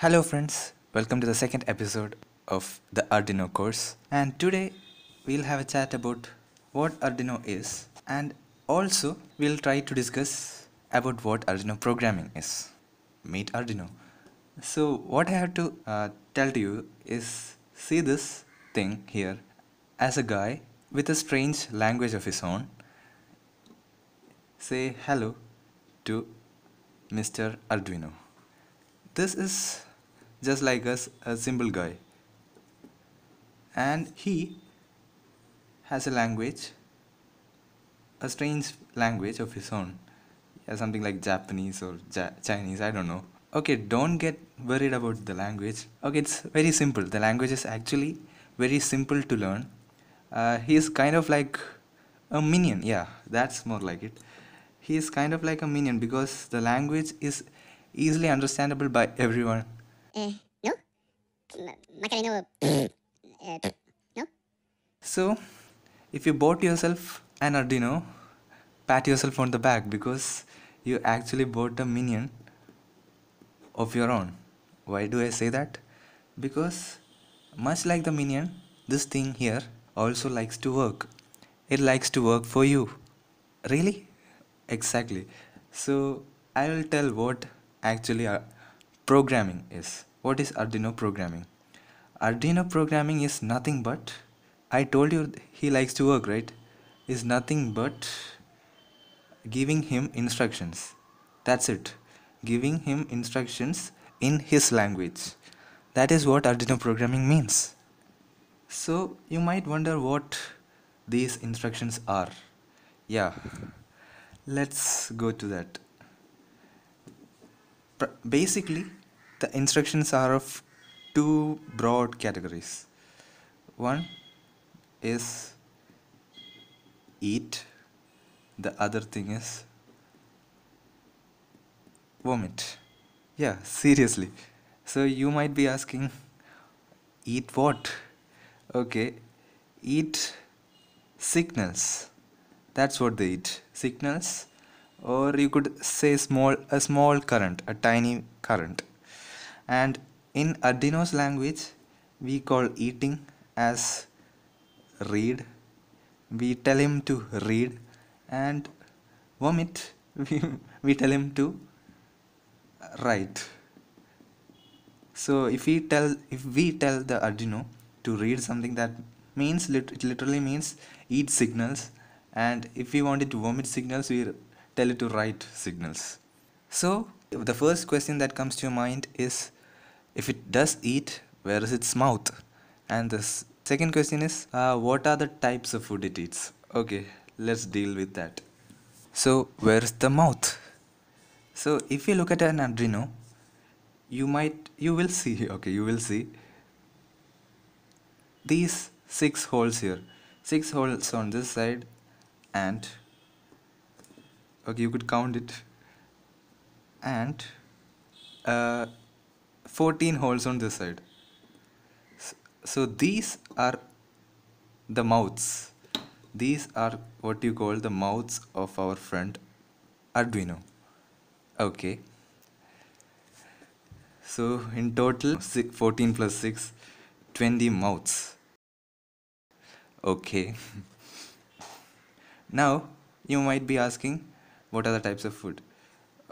Hello friends, welcome to the second episode of the Arduino course, and today we'll have a chat about what Arduino is, and also we'll try to discuss about what Arduino programming is. Meet Arduino. So what I have to tell to you is, see this thing here as a guy with a strange language of his own. Say hello to Mr. Arduino. This is just like us, a simple guy, and he has a language, a strange language of his own. Yeah, something like Japanese or Chinese, I don't know. Okay, don't get worried about the language. Okay, it's very simple. The language is actually very simple to learn. He is kind of like a minion. Yeah, that's more like it. He is kind of like a minion because the language is easily understandable by everyone. No? Macarena. No? So, if you bought yourself an Arduino, pat yourself on the back because you actually bought a minion of your own. Why do I say that? Because much like the minion, this thing here also likes to work. It likes to work for you. Really? Exactly. So I will tell what actually programming is. What is Arduino programming? Arduino programming is nothing but, I told you he likes to work, right? Is nothing but giving him instructions. That's it. Giving him instructions in his language. That is what Arduino programming means. So you might wonder what these instructions are. Yeah, let's go to that. Basically, the instructions are of two broad categories. One is eat, the other thing is vomit. Yeah, seriously. So you might be asking, eat what? Okay, eat signals. That's what they eat. Signals, or you could say a small current, a tiny current. And in Arduino's language, we call eating as read. We tell him to read, and vomit, we tell him to write. So if we tell the Arduino to read something, that means it literally means eat signals, and if we want it to vomit signals, we tell it to write signals. So the first question that comes to your mind is, if it does eat, where is its mouth? And the second question is, what are the types of food it eats? Okay, let's deal with that. So where's the mouth? So if you look at an Arduino, you will see, okay, you will see these 6 holes here. 6 holes on this side, and okay, you could count it, and 14 holes on this side. So these are the mouths. These are what you call the mouths of our friend Arduino. Okay. So in total, 14 plus 6, 20 mouths. Okay. Now you might be asking, what are the types of food?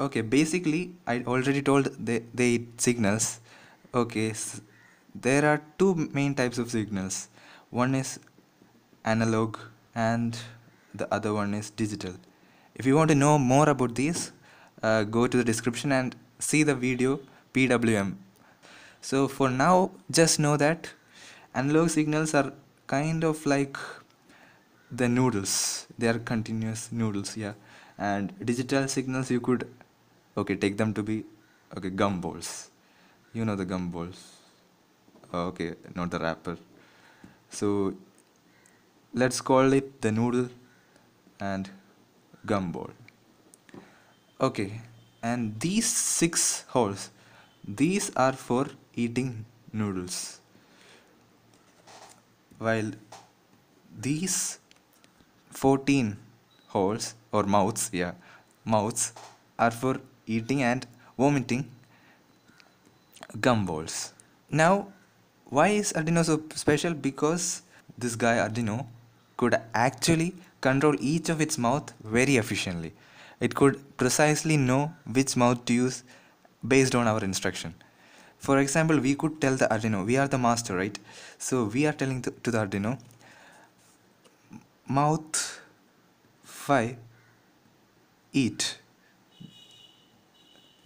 Okay, basically I already told they eat signals. Okay, there are two main types of signals. One is analog and the other one is digital. If you want to know more about these, go to the description and see the video PWM. So for now, just know that analog signals are kind of like the noodles. They are continuous noodles, yeah. And digital signals, you could, okay, take them to be, okay, gumballs. You know the gumballs. Okay, not the wrapper. So let's call it the noodle and gumball. Okay, and these 6 holes, these are for eating noodles, while these 14 holes or mouths, yeah, mouths are for eating and vomiting gumballs. Now, why is Arduino so special? Because this guy Arduino could actually control each of its mouth very efficiently. It could precisely know which mouth to use based on our instruction. For example, we could tell the Arduino, we are the master, right? So we are telling to the Arduino, mouth 5, eat.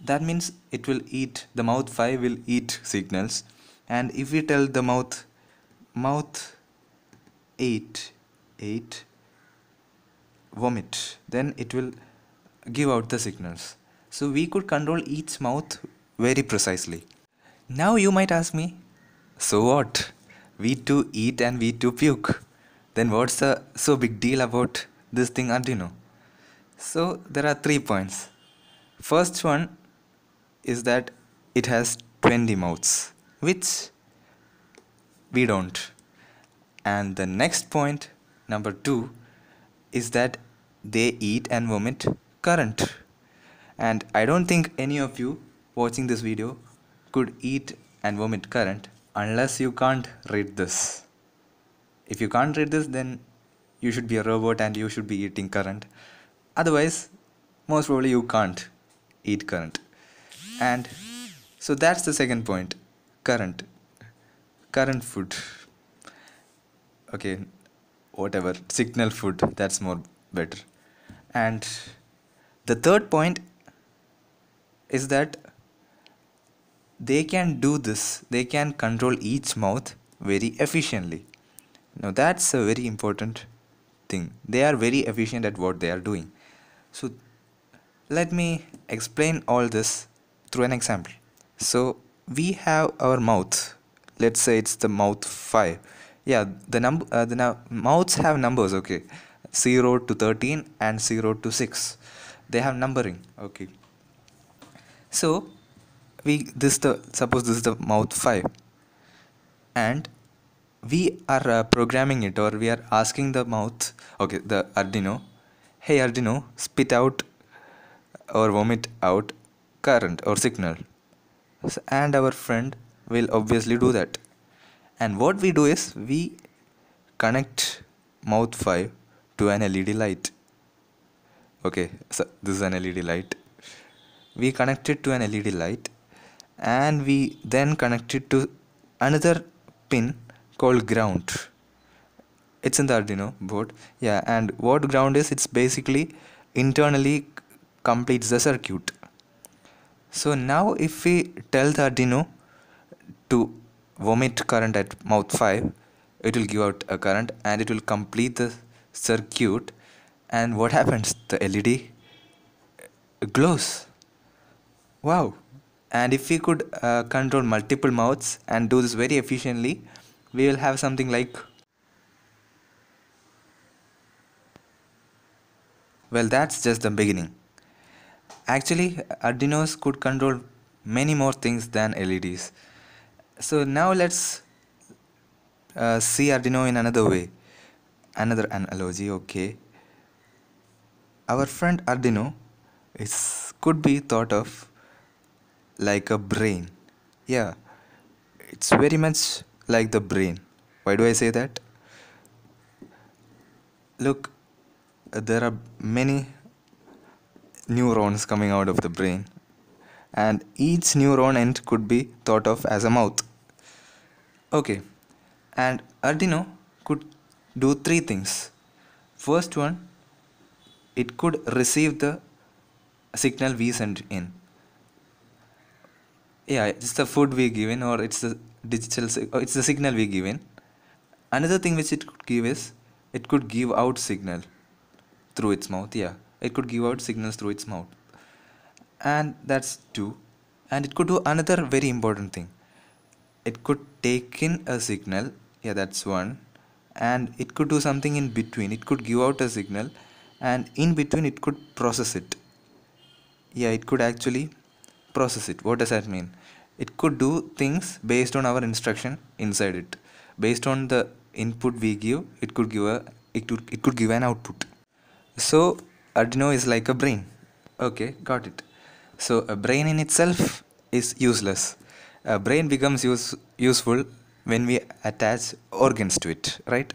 That means it will eat, the mouth 5 will eat signals. And if we tell the mouth 8, 8, vomit, then it will give out the signals. So we could control each mouth very precisely. Now you might ask me, so what? We too eat and we too puke. Then what's the so big deal about this thing Arduino? So there are 3 points. First one is that it has 20 mouths, which we don't. And the next point, number 2, is that they eat and vomit current. And I don't think any of you watching this video could eat and vomit current unless you can't read this. If you can't read this, then you should be a robot and you should be eating current. Otherwise, most probably you can't eat current. And so that's the second point, current. Current food. Okay, whatever, signal food, that's more better. And the third point is that they can do this, they can control each mouth very efficiently. Now that's a very important thing. They are very efficient at what they are doing. So let me explain all this through an example. So we have our mouth. Let's say it's the mouth 5. Yeah, the mouths have numbers, okay. 0 to 13 and 0 to 6. They have numbering, okay. So suppose this is the mouth 5, and we are programming it, or we are asking the mouth, okay, the Arduino, hey Arduino, spit out or vomit out current or signal. And our friend will obviously do that. And what we do is we connect mouth 5 to an LED light. Okay, so this is an LED light. We connect it to an LED light, and we then connect it to another pin called ground. It's in the Arduino board. Yeah, and what ground is, it's basically internally completes the circuit. So now if we tell the Arduino to vomit current at mouth 5, it will give out a current and it will complete the circuit. And what happens? The LED glows. Wow. And if we could control multiple mouths and do this very efficiently, we will have something like, well, that's just the beginning. Actually, Arduinos could control many more things than LEDs. So now let's see Arduino in another way. Another analogy, okay. Our friend Arduino could be thought of like a brain. Yeah, it's very much like the brain. Why do I say that? Look, there are many neurons coming out of the brain, and each neuron end could be thought of as a mouth. Okay, and Arduino could do 3 things. First one, it could receive the signal we send in. Yeah, it's the food we give in, or it's the it's the signal we give in. Another thing which it could give is, it could give out signal through its mouth. Yeah, it could give out signals through its mouth. And that's 2. And it could do another very important thing. It could take in a signal. Yeah, that's 1. And it could do something in between. It could give out a signal, and in between it could process it. Yeah, it could actually process it. What does that mean? It could do things based on our instruction inside it. Based on the input we give, it could give an output. So Arduino is like a brain. Okay, got it. So a brain in itself is useless. brain becomes useful when we attach organs to it, right?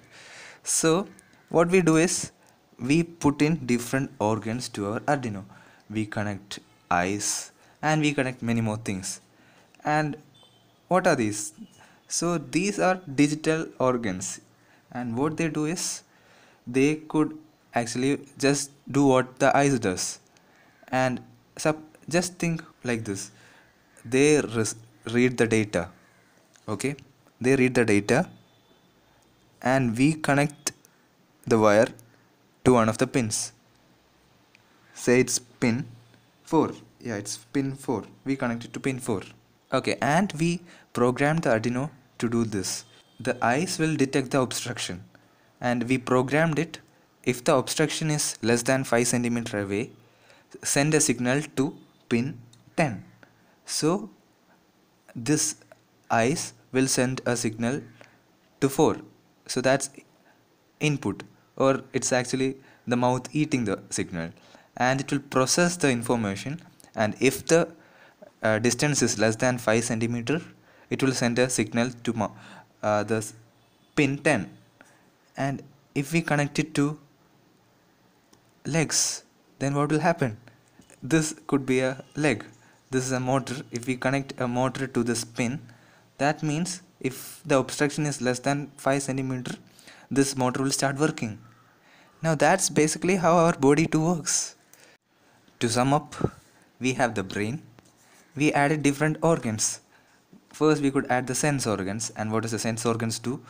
So what we do is we put in different organs to our Arduino. We connect eyes and we connect many more things. And what are these? So these are digital organs, and what they do is they could actually just do what the eyes does. And just think like this: they read the data. Okay, they read the data, and we connect the wire to one of the pins. Say it's pin 4. Yeah, it's pin 4. We connect it to pin 4. Okay, and we program the Arduino to do this. The eyes will detect the obstruction, and we programmed it. If the obstruction is less than 5 centimeter away, send a signal to pin 10. So this eyes will send a signal to 4. So that's input, or it's actually the mouth eating the signal, and it will process the information. And if the distance is less than 5 centimeter, it will send a signal to the pin 10. And if we connect it to legs, then what will happen? This could be a leg. This is a motor. If we connect a motor to this pin, that means if the obstruction is less than 5 centimeter, this motor will start working. Now that's basically how our body too works. To sum up, we have the brain. We added different organs. First, we could add the sense organs. And what does the sense organs do?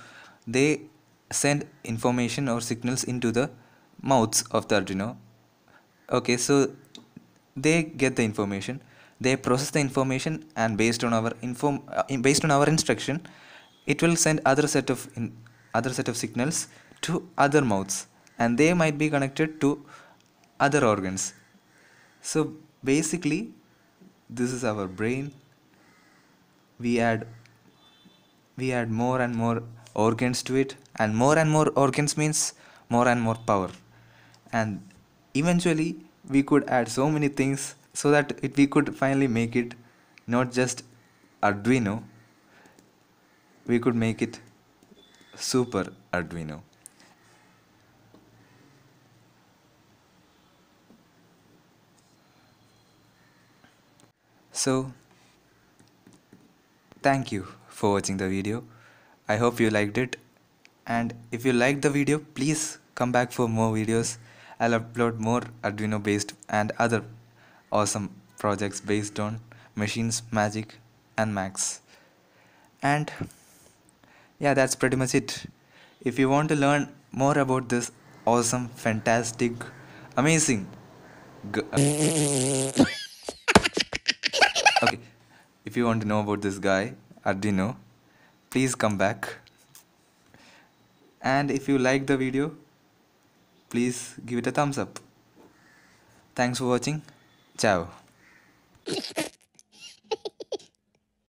They send information or signals into the mouths of the Arduino. Okay, so they get the information, they process the information, and based on our instruction, it will send other set of signals to other mouths, and they might be connected to other organs. So basically, this is our brain. We add more and more organs to it, and more organs means more and more power. And eventually we could add so many things so that we could finally make it not just Arduino, we could make it super Arduino. So thank you for watching the video. I hope you liked it, and if you liked the video, please come back for more videos. I'll upload more Arduino based and other awesome projects based on machines, magic, and Max. And yeah, that's pretty much it. If you want to learn more about this awesome, fantastic, amazing okay, if you want to know about this guy Arduino, please come back. And if you like the video, please give it a thumbs up. Thanks for watching. Ciao.